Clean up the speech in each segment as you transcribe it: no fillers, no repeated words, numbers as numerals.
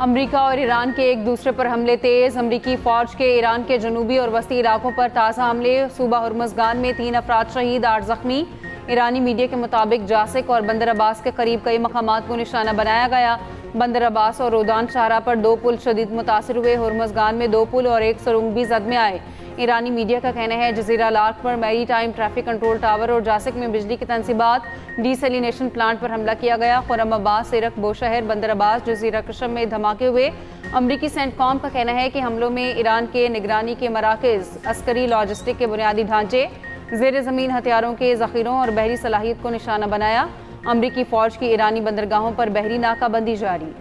अमरीका और ईरान के एक दूसरे पर हमले तेज। अमरीकी फौज के ईरान के जनूबी और वस्ती इलाकों पर ताज़ा हमले। सूबा हुर्मुज़गान में 3 अफराद शहीद, 8 जख्मी। ईरानी मीडिया के मुताबिक जासिक और बंदर अब्बास के करीब कई मकामात को निशाना बनाया गया। बंदर अब्बास और रोदान शाहरा पर 2 पुल शदीद मुतासर हुए। हुर्मुज़गान में 2 पुल और 1 सुरंग भी जद में आए। ईरानी मीडिया का कहना है जजीरा लार्क पर maritime traffic control tower और जासिक में बिजली की तनसीबात, डीसेलिनेशन प्लांट पर हमला किया गया। खुरम अब्बास, सिरक, बोशहर, बंदर अब्बास, जजीरा कशम में धमाके हुए। अमरीकी सेंटकॉम का कहना है कि हमलों में ईरान के निगरानी के मराकज़, अस्करी लॉजिस्टिक के बुनियादी ढांचे, ज़ेर ज़मीन हथियारों के ज़ख़ीरों और बहरी सलाहियत को निशाना बनाया। अमरीकी फ़ौज की ईरानी बंदरगाहों पर बहरी नाकाबंदी जारी।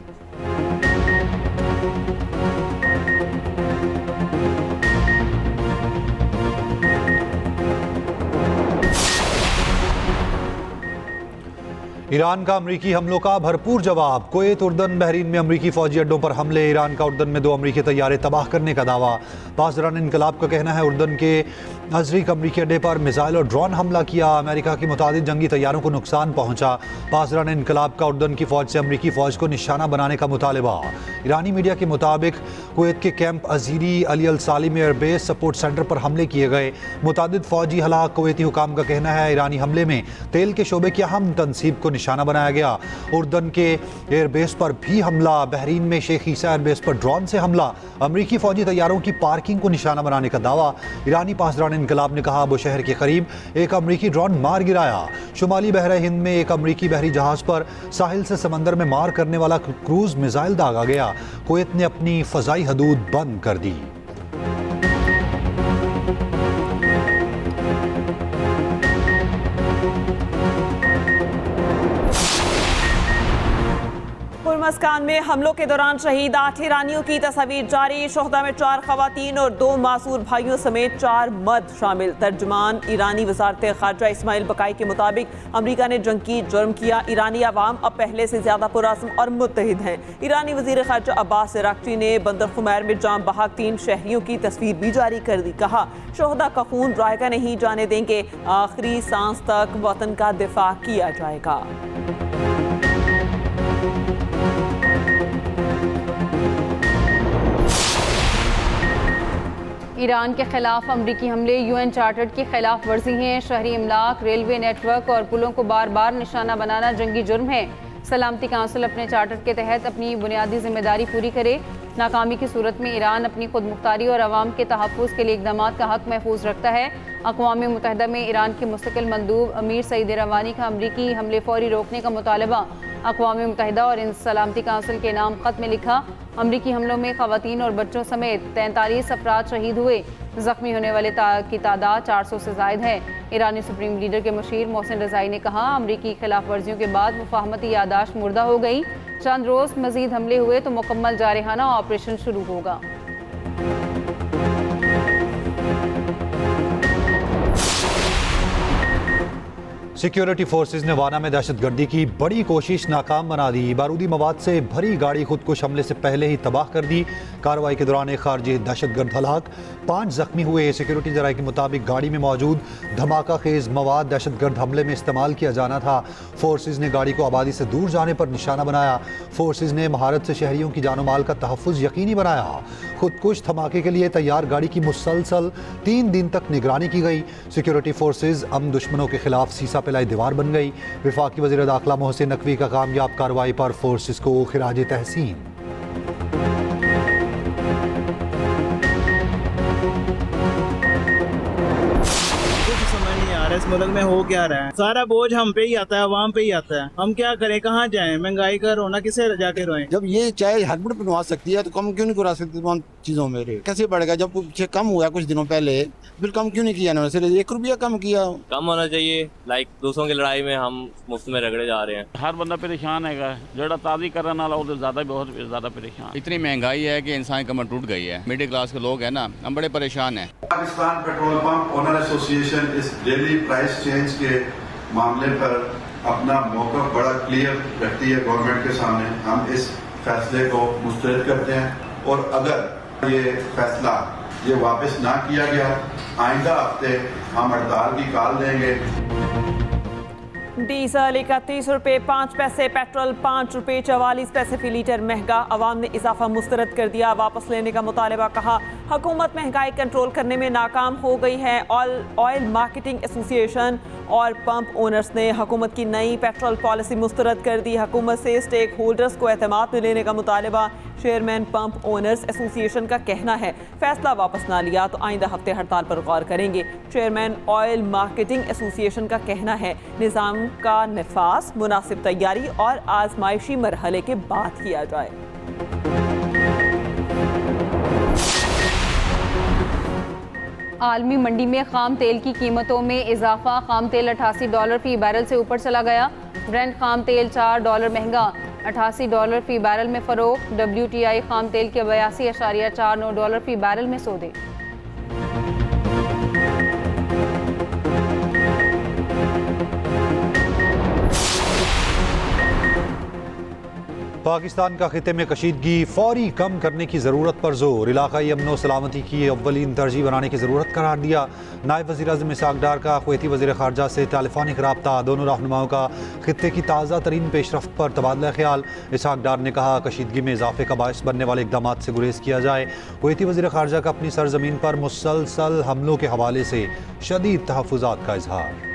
ईरान का अमरीकी हमलों का भरपूर जवाब। कुवैत, उर्दन, बहरीन में अमरीकी फौजी अड्डों पर हमले। ईरान का उर्दन में 2 अमरीकी तैयारे तबाह करने का दावा। पासदारान इनकलाब का कहना है उर्दन के अजरिक अमरीकी अड्डे पर मिसाइल और ड्रोन हमला किया। अमेरिका की मुतादिद जंगी तैयारों को नुकसान पहुंचा। पासदारान इनकलाब का उर्दन की फौज से अमरीकी फौज को निशाना बनाने का मुतालबा। ईरानी मीडिया के मुताबिक कुवैत के कैंप अजीरी, अली अल सालिम एयरबेस सपोर्ट सेंटर पर हमले किए गए। मुतादिद फौजी हलाक। कुवैती हुकाम का कहना है ईरानी हमले में तेल के शोबे की अहम तनसीब को निशाना बनाया गया। उर्दन के एयरबेस पर भी हमला। बहरीन में शेख ईसा एयरबेस पर ड्रोन से हमला। अमरीकी फौजी तैयारों की पार्किंग को निशाना बनाने का दावा। ईरानी पासदारान इनकलाब ने कहा अबू शहर के करीब एक अमरीकी ड्रोन मार गिराया। शुमाली बहरा हिंद में एक अमरीकी बहरी जहाज पर साहिल से समंदर में मार करने वाला क्रूज मिसाइल दागा गया। कुवैत ने अपनी फजाई हदूद बंद कर दी। हुर्मुज़गान में हमलों के दौरान शहीद 8 ईरानियों की तस्वीर जारी। शोहदा में 4 खवातीन और 2 मासूर भाइयों समेत 4 मर्द शामिल। तर्जुमान ईरानी वज़ारत ख़ारजा इस्माइल बकाई के मुताबिक अमरीका ने जंग की जुर्म किया। ईरानी अवाम अब पहले से ज़्यादा पुरअज़्म और मुत्तहिद हैं। ईरानी वज़ीर ख़ारजा अब्बास अराग़ची ने बंदर खुमैर में जाम बहक 3 शहरियों की तस्वीर भी जारी कर दी। कहा शोहदा का खून रायगा नहीं जाने देंगे, आखिरी सांस तक वतन का दिफा किया जाएगा। ईरान के खिलाफ अमरीकी हमले यूएन चार्टर की खिलाफ वर्जी हैं। शहरी इमलाक, रेलवे नेटवर्क और पुलों को बार बार निशाना बनाना जंगी जुर्म है। सलामती काउंसिल अपने चार्टर के तहत अपनी बुनियादी जिम्मेदारी पूरी करे। नाकामी की सूरत में ईरान अपनी खुद मुख्तारी और अवाम के तहफ़्फ़ुज़ के लिए इक़दामात का हक़ महफूज रखता है। अक़वाम मुत्तहिदा में ईरान के मुस्तकिल मंदूब अमीर सईद रवानी का अमरीकी हमले फौरी रोकने का मुतालबा। अक़वाम मुत्तहिदा और इन सलामती काउंसिल के नाम ख़त में लिखा अमरीकी हमलों में ख़वातीन और बच्चों समेत 43 अफराद शहीद हुए। ज़ख्मी होने वाले की तादाद 400 से ज़ायद है। ईरानी सुप्रीम लीडर के मुशीर मोहसिन रज़ाई ने कहा अमरीकी खिलाफ वर्जियों के बाद मुफाहमती यादाश्त मुर्दा हो गई। चंद रोज़ मज़ीद हमले हुए तो मुकम्मल जारहाना ऑपरेशन शुरू होगा। सिक्योरिटी फोर्सेज ने वाना में दहशतगर्दी की बड़ी कोशिश नाकाम बना दी। बारूदी मवाद से भरी गाड़ी खुदकुश हमले से पहले ही तबाह कर दी। कार्रवाई के दौरान एक खारजी दहशतगर्द हलाक, 5 जख्मी हुए। सिक्योरिटी जराये के मुताबिक गाड़ी में मौजूद धमाका खेज मवाद दहशतगर्द हमले में इस्तेमाल किया जाना था। फोर्सेज ने गाड़ी को आबादी से दूर जाने पर निशाना बनाया। फोर्सेज ने महारत से शहरियों की जानो माल का तहफ़्फ़ुज़ यकीनी बनाया। खुदकुश धमाके के लिए तैयार गाड़ी की मुसलसल 3 दिन तक निगरानी की गई। सिक्योरिटी फोर्सेज अम दुश्मनों के खिलाफ सीसा पिलाई दीवार बन गई। वफाकी वज़ीर दाखिला मोहसिन नकवी का कामयाब कार्रवाई पर फोर्सेज को खिराज तहसीन। इस मुल्क में हो क्या रहा है? सारा बोझ हम पे ही आता है, आवाम पे ही आता है। हम क्या करें, कहाँ जाएं? महंगाई का रोना किसे जाके रोएं? जब ये चाय हड़बड़ बनवा सकती है तो कम क्यों नहीं करा सकती? तमाम चीजों में रेट कैसे बढ़ेगा? जब पीछे कम हुआ कुछ दिनों पहले, फिर कम क्यों नहीं किया? ना सिर्फ 1 रुपया कम किया। कम होना चाहिए। लाइक दूसरों की लड़ाई में हम मुफ्त में रगड़े जा रहे हैं। हर बंदा परेशान है। जोड़ा ताज़ी करने वाला वो ज्यादा बहुत ज्यादा परेशान। इतनी महंगाई है कि इंसान कमर टूट गई है। मिडिल क्लास के लोग हैं ना, हम बड़े परेशान हैं। Pakistan petrol pump owner association इस डेली प्राइस चेंज के मामले पर अपना मौक़िफ़ बड़ा क्लियर रखती है गवर्नमेंट के सामने। हम इस फैसले को मुस्तरद करते हैं और अगर ये फैसला ये वापस ना किया गया, आइंदा हफ्ते हम हड़ताल की कॉल देंगे। डीजल 31 रुपये 5 पैसे, पेट्रोल 5 रुपये 44 पैसे फी लीटर महंगा। अवाम ने इजाफा मुस्तरद कर दिया, वापस लेने का मुतालबा। कहा हुकूमत महंगाई कंट्रोल करने में नाकाम हो गई है। ऑयल मार्केटिंग एसोसिएशन और पंप ओनर्स ने हुकूमत की नई पेट्रोल पॉलिसी मुस्तरद कर दी। हुकूमत से स्टेक होल्डर्स को एतमाद में लेने का मुतालबा। चेयरमैन पंप ओनर्स एसोसिएशन का कहना है फैसला वापस ना लिया तो आइंदा हफ्ते हड़ताल पर गौर करेंगे। चेयरमैन ऑयल मार्केटिंग एसोसिएशन का कहना है निज़ाम का नफाज मुनासिब तैयारी और आजमाइशी मरहले के बाद किया जाए। आलमी मंडी में खाम तेल की कीमतों में इजाफा। खाम तेल $88 फी बैरल से ऊपर चला गया। ब्रेंट खाम तेल $4 महंगा, $88 फी बैरल में फरोख्त। WTI खाम तेल के $82.49 फी बैरल में सौदे। पाकिस्तान का खिते में कशीदगी फौरी कम करने की ज़रूरत पर जोर। इलाकाई अमन सलामती की अव्वलीन तरजीह बनाने की ज़रूरत करार दिया। नायब वज़ीर आज़म इसहाक डार का कुवैती वज़ीर ख़ारजा से टेलीफोनिक रब्ता। दोनों रहनुमाओं का खिते की ताज़ा तरीन पेशरफ्त पर तबादला ख्याल। इसहाक डार ने कहा कशीदगी में इजाफे का बायस बनने वाले इक़दामात से गुरेज किया जाए। कुवैती वज़ीर ख़ारजा का अपनी सरजमीन पर मुसलसल हमलों के हवाले से शदीद तहफ़्फ़ुज़ात का इजहार।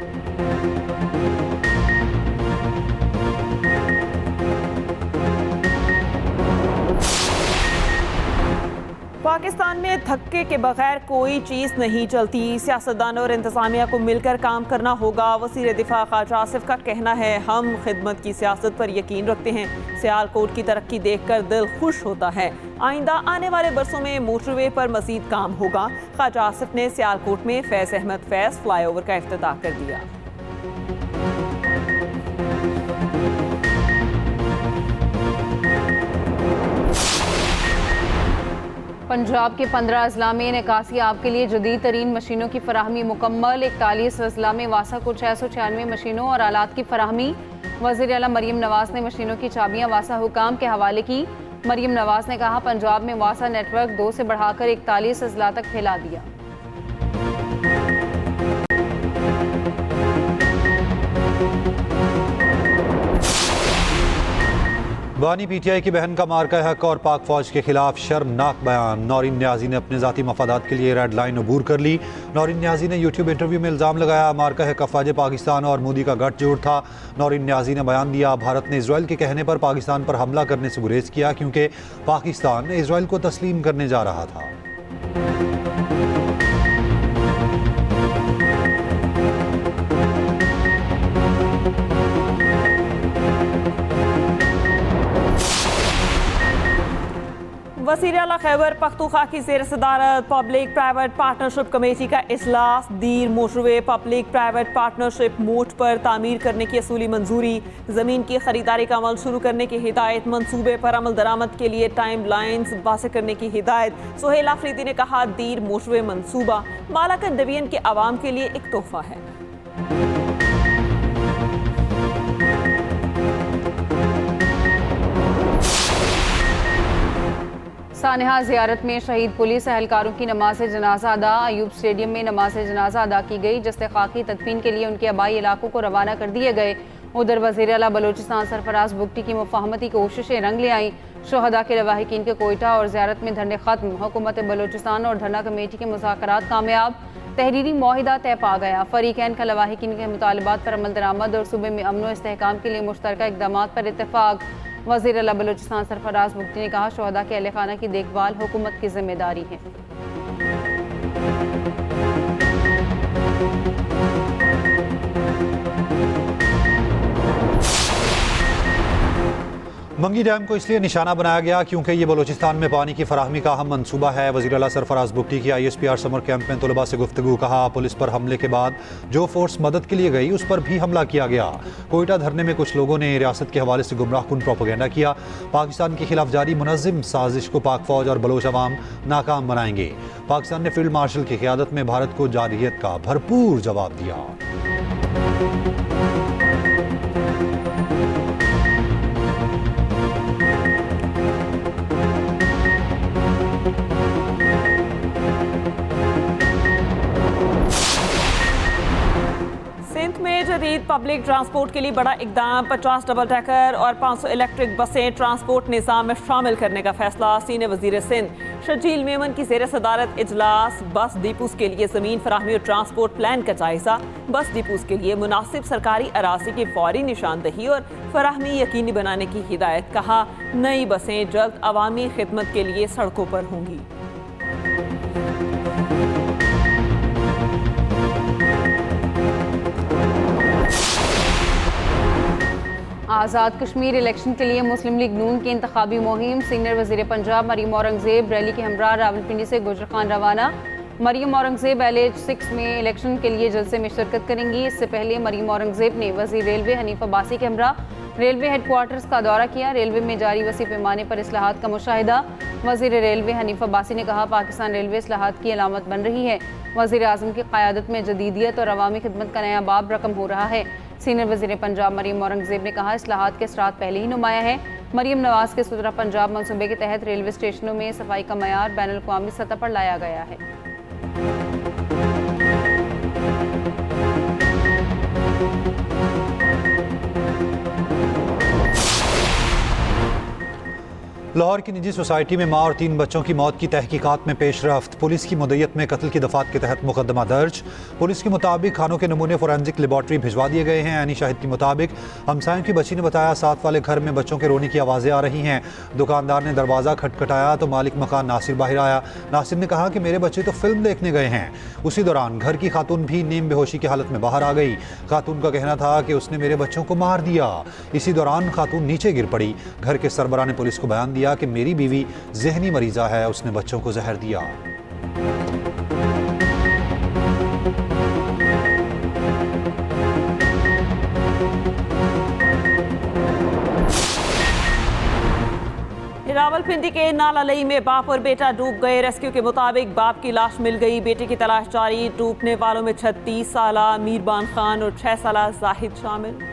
पाकिस्तान में धक्के के बगैर कोई चीज़ नहीं चलती। सियासतदानों और इंतज़ामिया को मिलकर काम करना होगा। वज़ीर दिफा ख्वाजा आसिफ का कहना है हम खिदमत की सियासत पर यकीन रखते हैं। सियालकोट की तरक्की देखकर दिल खुश होता है। आइंदा आने वाले बरसों में मोटरवे पर मज़ीद काम होगा। ख्वाजा आसिफ ने सियालकोट में फैज़ अहमद फैज़ फ्लाईओवर का इफ्तिताह कर दिया। पंजाब के 15 अजला में निकासी आप के लिए जदीद तरीन मशीनों की फराहमी मुकम्मल। 41 अजला में वासा को 696 मशीनों और आलात की फराहमी। वज़ीर आला मरीम नवाज ने मशीनों की चाबियां वासा हुकाम के हवाले की। मरीम नवाज ने कहा पंजाब में वासा नेटवर्क 2 से बढ़ाकर 41 अजला तक फैला दिया। बानी PTI की बहन का मार्का हक और पाक फौज के खिलाफ शर्मनाक बयान। नौरीन न्याजी ने अपने ज़ाती मफादात के लिए रेड लाइन अबूर कर ली। नौरीन न्याजी ने यूट्यूब इंटरव्यू में इल्ज़ाम लगाया मार्का हक अफवाज पाकिस्तान और मोदी का गठजोड़ था। नौरीन न्याजी ने बयान दिया भारत ने इसराइल के कहने पर पाकिस्तान पर हमला करने से गुरेज किया क्योंकि पाकिस्तान इसराइल को तस्लीम करने जा रहा था। वज़ीर आला खैबर पख्तूनख्वा की ज़ेर सदारत पब्लिक प्राइवेट पार्टनरशिप कमेटी का इजलास। दीर मोटरवे पब्लिक प्राइवेट पार्टनरशिप मोट पर तामीर करने की असूली मंजूरी। ज़मीन की खरीदारी का अमल शुरू करने की हिदायत। मंसूबे पर अमल दरामद के लिए टाइम लाइन्स वाज़ेह करने की हिदायत। सुहेल आफरीदी ने कहा दीर मोटरवे मंसूबा मालाकन डिवीजन के आवाम के लिए एक तोहफा है। सानहा ज़ियारत में शहीद पुलिस एहलकारों की नमाज जनाजा अदा। अयूब स्टेडियम में नमाज जनाजा अदा की गई जिससे खाकी तदफीन के लिए उनके आबाई इलाकों को रवाना कर दिए गए। उधर वज़ीर आला बलोचिस्तान सरफराज बुगटी की मुफाहमती कोशिशें रंग ले आईं। शहदा के लवाहिकीन के कोयटा और ज़ियारत में धरने ख़त्म। हुकूमत बलोचिस्तान और धरना कमेटी के मुज़ाकरात कामयाब। तहरीरी मुआहिदा तय पा गया। फ़रीक़ैन का लवाहिकीन के मुतालबात पर अमल दरामद और सूबे में अमन व इस्तेहकाम के लिए मुश्तरका इक़दामात पर इत्तेफाक। वज़ीर आला बलोचिस्तान सरफराज बुगटी ने कहा शहदा के अहले खाना की देखभाल हुकूमत की जिम्मेदारी है। मंगी डैम को इसलिए निशाना बनाया गया क्योंकि ये बलोचिस्तान में पानी की फराहमी का अहम मनसूबा है। वज़ीर आला सरफराज बुगटी की ISPR समर कैंप में तलबा से गुफ्तगू। कहा पुलिस पर हमले के बाद जो फोर्स मदद के लिए गई उस पर भी हमला किया गया। कोयटा धरने में कुछ लोगों ने रियासत के हवाले से गुमराहकुन प्रोपेगेंडा किया। पाकिस्तान के खिलाफ जारी मुनज़्ज़म साजिश को पाक फौज और बलोच अवाम नाकाम बनाएंगे। पाकिस्तान ने फील्ड मार्शल की क़यादत में भारत को जारहियत का भरपूर जवाब दिया। जदीद पब्लिक ट्रांसपोर्ट के लिए बड़ा इकदाम, 50 डबल डेकर और 500 इलेक्ट्रिक बसें ट्रांसपोर्ट निज़ाम में शामिल करने का फैसला। सीनियर वजीर सिंध शर्जील मेमन की ज़ेर सदारत इजलास। बस डिपोज के लिए ज़मीन फराहमी और ट्रांसपोर्ट प्लान का जायजा। बस डिपोज के लिए मुनासिब सरकारी अराजी की फौरी निशानदही और फराहमी यकीनी बनाने की हिदायत। कहा, नई बसें जल्द अवामी खिदमत के लिए सड़कों पर होंगी। आज़ाद कश्मीर इलेक्शन के लिए मुस्लिम लीग नून की इंतखाबी मुहिम। सीनियर वजीर पंजाब मरीम औरंगजेब रैली के हमरा रावलपिंडी से गुजर खान रवाना। मरीम औरंगजेब LH6 में इलेक्शन के लिए जलसे में शिरकत करेंगी। इससे पहले मरीम औरंगजेब ने वजीर रेलवे हनीफ अब्बासी के हमरा रेलवे हेडक्वार्टर्स का दौरा किया। रेलवे में जारी वसी पैमाने पर इस्लाहात का मुशाहिदा। वजीर रेलवे हनीफ अब्बासी ने कहा, पाकिस्तान रेलवे इस्लाहात की अलामत बन रही है। वजीर आज़म की क़यादत में जदीदियत और अवामी खिदमत का नया बाब रकम हो रहा है। सीनियर वजीर पंजाब मरीम औरंगजेब ने कहा, इस्लाहात के असरात पहले ही नुमाया है। मरीम नवाज के सुथरा पंजाब मंसूबे के तहत रेलवे स्टेशनों में सफाई का मयार बैनुल-अक़वामी सतह पर लाया गया है। लाहौर की निजी सोसाइटी में माँ और 3 बच्चों की मौत की तहकीकात में पेशरफ्त। पुलिस की मुद्दत में कत्ल की दफात के तहत मुकदमा दर्ज। पुलिस के मुताबिक खानों के नमूने फोरेंसिक लेबॉर्ट्री भिजवा दिए गए हैं। ऐनी शाहिद के मुताबिक हमसायों की बच्ची ने बताया, साथ वाले घर में बच्चों के रोने की आवाज़ें आ रही हैं। दुकानदार ने दरवाज़ा खटखटाया तो मालिक मकान नासिर बाहर आया। नासिर ने कहा कि मेरे बच्चे तो फिल्म देखने गए हैं। उसी दौरान घर की खातून भी नीम बेहोशी की हालत में बाहर आ गई। खातून का कहना था कि उसने मेरे बच्चों को मार दिया। इसी दौरान खातून नीचे गिर पड़ी। घर के सरबराह ने पुलिस को बयान दिया कि मेरी बीवी ज़हनी मरीज़ा है, उसने बच्चों को जहर दिया। रावलपिंडी के नालालई में बाप और बेटा डूब गए। रेस्क्यू के मुताबिक बाप की लाश मिल गई, बेटे की तलाश जारी। डूबने वालों में 36 साला मीरबान खान और 6 साला जाहिद शामिल।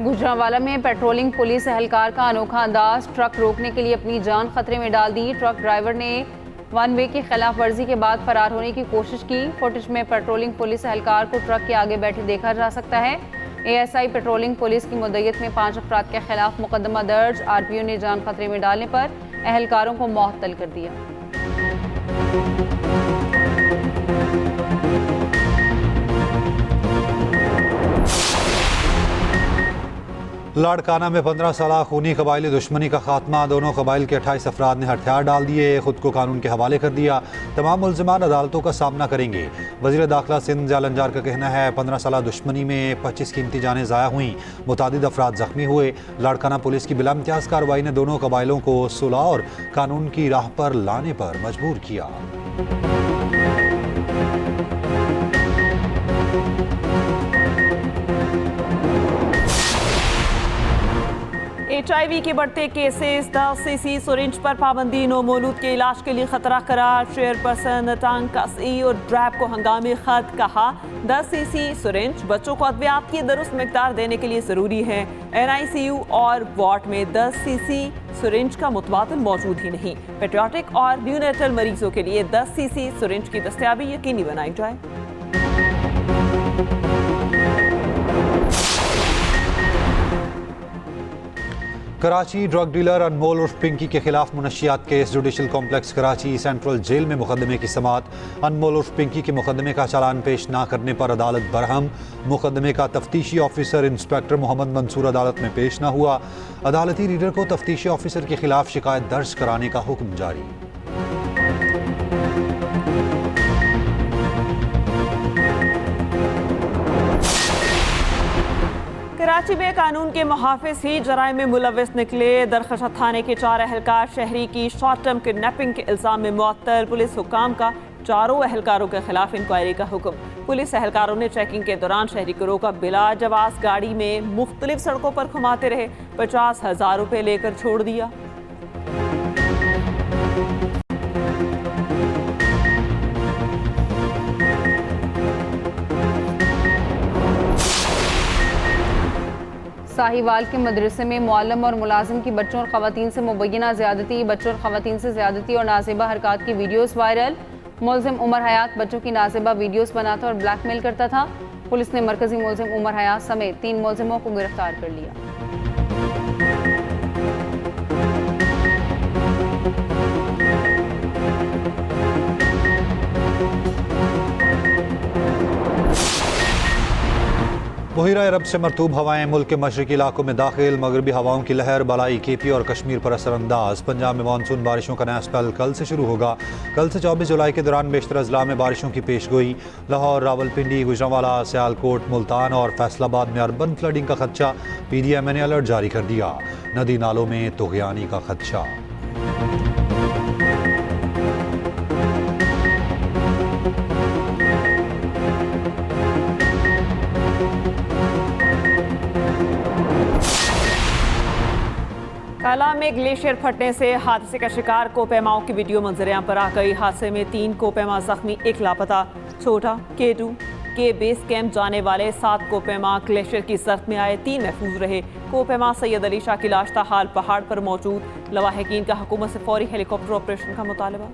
गुजरांवाला में पेट्रोलिंग पुलिस एहलकार का अनोखा अंदाज। ट्रक रोकने के लिए अपनी जान खतरे में डाल दी। ट्रक ड्राइवर ने 1 वे की खिलाफ वर्जी के बाद फरार होने की कोशिश की। फुटेज में पेट्रोलिंग पुलिस एहलकार को ट्रक के आगे बैठे देखा जा सकता है। ASI पेट्रोलिंग पुलिस की मुद्दत में 5 अफराद के खिलाफ मुकदमा दर्ज। RPO ने जान खतरे में डालने पर एहलकारों को मुअत्तल कर दिया। लाड़काना में 15 साल खूनी कबायली दुश्मनी का खात्मा। दोनों कबाइल के 28 अफराद ने हथियार डाल दिए, खुद को कानून के हवाले कर दिया। तमाम मुल्ज़िमान अदालतों का सामना करेंगे। वज़ीर दाखिला सिंध जालंजार का कहना है, 15 साल दुश्मनी में 25 कीमती जानें ज़ाया हुई, मुतादिद अफराद ज़ख्मी हुए। लाड़काना पुलिस की बिला इम्तियाज़ कार्रवाई ने दोनों कबाइलों को सुलह और कानून की राह पर लाने पर मजबूर किया। HIV के बढ़ते केसेस। 10 सीसी सिरिंज पर पाबंदी। नो मौलूद के इलाज के लिए खतरा करार। चेयरपर्सन टांग कसी और ड्रैब को हंगामी खत। कहा, 10 सीसी सिरिंज बच्चों को अद्वियात की दुरुस्त मिकदार देने के लिए ज़रूरी है। NICU और वार्ड में 10 सीसी सिरिंज का मुतबादिल मौजूद ही नहीं। पेडियाट्रिक और न्यूनेटल मरीजों के लिए 10 सीसी सिरिंज की दस्तयाबी यकीनी बनाई जाए। कराची ड्रग डीलर अनमोल उर्फ पिंकी के खिलाफ मुनशियात case. Judicial complex Karachi central jail में मुकदमे की समाअत। अनमोल उर्फ पिंकी के मुकदमे का चालान पेश ना करने पर अदालत बरहम। मुकदमे का तफ्तीशी ऑफिसर इंस्पेक्टर मोहम्मद मंसूर अदालत में पेश ना हुआ। अदालती रीडर को तफ्तीशी ऑफिसर के खिलाफ शिकायत दर्ज कराने का हुक्म जारी। कराची में कानून के मुहाफिज ही जराइम में मुलविस निकले। दरखशा थाने के 4 एहलकार शहरी की शॉर्ट टर्म किडनैपिंग के इल्जाम में मुअत्तल। पुलिस हुकाम का 4 एहलकारों के खिलाफ इंक्वायरी का हुक्म। पुलिस एहलकारों ने चेकिंग के दौरान शहरी गिरोह का बिला जवाज गाड़ी में मुख्तलिफ सड़कों पर घुमाते रहे। 50,000 रुपये लेकर छोड़ दिया। साहिवाल के मदरसे में मुअल्लिम और मुलाजिम की बच्चों और ख़वातीन से मुबैना ज़्यादती, बच्चों और ख़वातीन से ज़्यादती और नाज़िबा हरकत की वीडियोज़ वायरल। मुलजिम उमर हयात बच्चों की नाज़िबा वीडियोज़ बनाता और ब्लैकमेल करता था। पुलिस ने मरकजी मुलजिम उमर हयात समेत 3 मुलजिमों को गिरफ्तार कर लिया। बहिरा अरब से मरतूब हवाएं मुल्क के मशरकी इलाकों में दाखिल, मगरबी हवाओं की लहर बलाई केपी और कश्मीर पर असरअंदाज। पंजाब में मानसून बारिशों का नया स्पेल कल से शुरू होगा। कल से 24 जुलाई के दौरान बेशतर अजला में बारिशों की पेशगोई। लाहौर, रावलपिंडी, गुजरांवाला, सियालकोट, मुल्तान और फैसलाबाद में अर्बन फ्लडिंग का खदशा। PDMA ने अलर्ट जारी कर दिया। नदी नालों में तुग़यानी का खदशा। काला में ग्लेशियर फटने से हादसे का शिकार कोपेमाओं की वीडियो मंजरियां पर आ गई। हादसे में 3 कोपेमा जख्मी, 1 लापता। छोटा K2 के बेस कैंप जाने वाले 7 कोपेमा ग्लेशियर की जख्म में आए, 3 महफूज रहे। कोपेमा सैयद अली शाह की लाश ताहाल पहाड़ पर मौजूद। लवाहिकीन का हुकूमत से फौरी हेलीकॉप्टर ऑपरेशन का मुतालबा।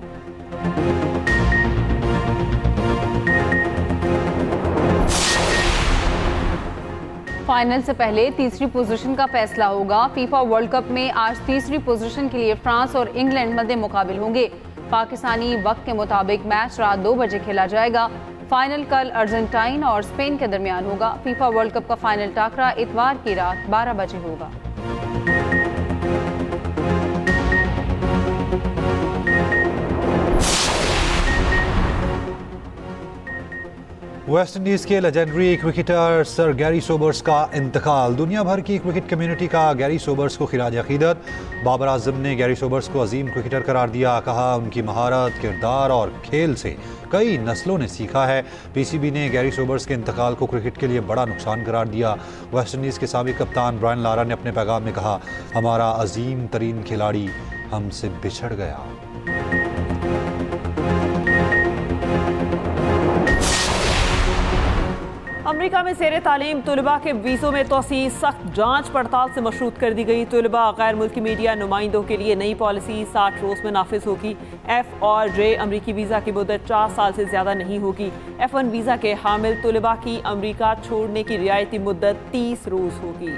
फाइनल से पहले तीसरी पोजीशन का फैसला होगा। फीफा वर्ल्ड कप में आज तीसरी पोजीशन के लिए फ्रांस और इंग्लैंड मद्दे मुकाबिल होंगे। पाकिस्तानी वक्त के मुताबिक मैच रात 2 बजे खेला जाएगा। फाइनल कल अर्जेंटाइन और स्पेन के दरमियान होगा। फीफा वर्ल्ड कप का फाइनल टाकरा इतवार की रात 12 बजे होगा। वेस्ट इंडीज़ के legendary cricketer sir Garry Sobers का इंतकाल। दुनिया भर की क्रिकेट कम्युनिटी का गैरी सोबर्स को खिराज अकीदत। बाबर आजम ने गैरी सोबर्स को अजीम क्रिकेटर करार दिया। कहा उनकी महारत, किरदार और खेल से कई नस्लों ने सीखा है। PCB ने गैरी सोबर्स के इंतकाल को क्रिकेट के लिए बड़ा नुकसान करार दिया। वेस्ट इंडीज़ के साबिक कप्तान ब्रायन लारा ने अपने पैगाम में कहा, हमारा अजीम तरीन खिलाड़ी हमसे बिछड़ गया। अमेरिका में ज़ेर तालीम तलबा के वीज़ों में तोसी सख्त जांच पड़ताल से मशरूत कर दी गई। तलबा गैर मुल्की मीडिया नुमाइंदों के लिए नई पॉलिसी 60 रोज़ में नाफिज होगी। F और J अमरीकी वीज़ा की मुद्दत 4 साल से ज़्यादा नहीं होगी। F1 वीज़ा के हामिल तलबा की अमरीका छोड़ने की रियायती मुद्दत 30 रोज़ होगी।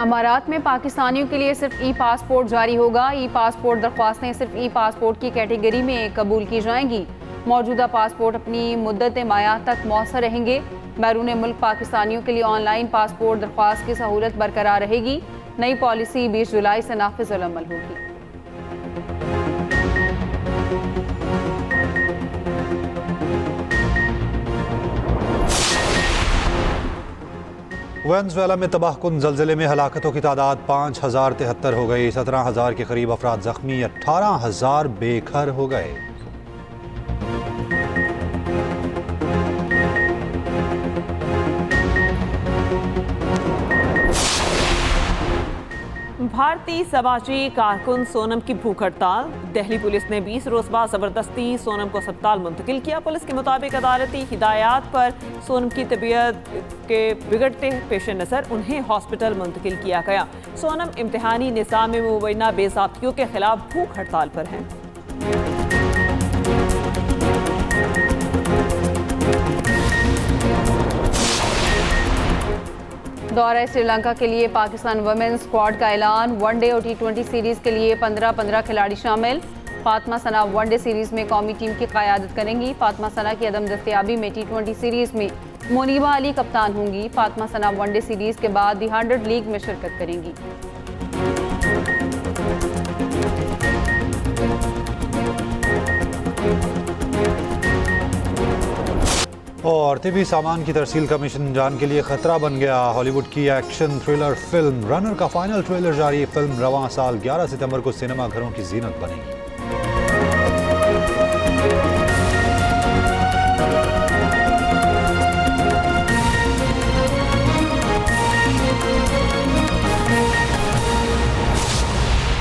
अमारात में पाकिस्तानियों के लिए सिर्फ ई-पासपोर्ट जारी होगा। ई-पासपोर्ट दरख्वास्तें सिर्फ ई-पासपोर्ट की कैटेगरी में कबूल की जाएंगी। मौजूदा पासपोर्ट अपनी मुद्दत मायाद तक मौसर रहेंगे। बैरून मुल्क पाकिस्तानियों के लिए ऑनलाइन पासपोर्ट दरख्वास्त की सहूलत बरकरार रहेगी। नई पॉलिसी 20 जुलाई से नाफिज अमल होगी। वेनेजुएला में तबाहकुन ज़लज़ले में हलाकतों की तादाद 5073 हो गई। 17,000 के करीब अफराद जख्मी, 18,000 बेघर हो गए। भारतीय समाजी कारकुन सोनम की भूख हड़ताल। दिल्ली पुलिस ने 20 रोज बाद जबरदस्ती सोनम को अस्पताल मुंतकिल किया। पुलिस के मुताबिक अदालती हिदायत पर सोनम की तबीयत के बिगड़ते पेश नज़र उन्हें हॉस्पिटल मुंतकिल किया गया। सोनम इम्तिहानी निज़ाम में मुबैना बेज़ाब्तियों के खिलाफ भूख हड़ताल पर हैं। दौरा श्रीलंका के लिए पाकिस्तान वुमेन्स स्क्वाड का ऐलान। वनडे और T20 सीरीज के लिए 15-15 खिलाड़ी शामिल। फातिमा सना वनडे सीरीज में कौमी टीम की क़यादत करेंगी। फातिमा सना की अदम दस्तयाबी में T20 सीरीज में मुनीबा अली कप्तान होंगी। फातिमा सना वनडे सीरीज के बाद दी 100 लीग में शिरकत करेंगी। और तिबी सामान की तरसील का मिशन जान के लिए खतरा बन गया। हॉलीवुड की एक्शन थ्रिलर फिल्म रनर का फाइनल ट्रेलर जारी। फिल्म रवां साल 11 सितंबर को सिनेमा घरों की जीनत बनेगी।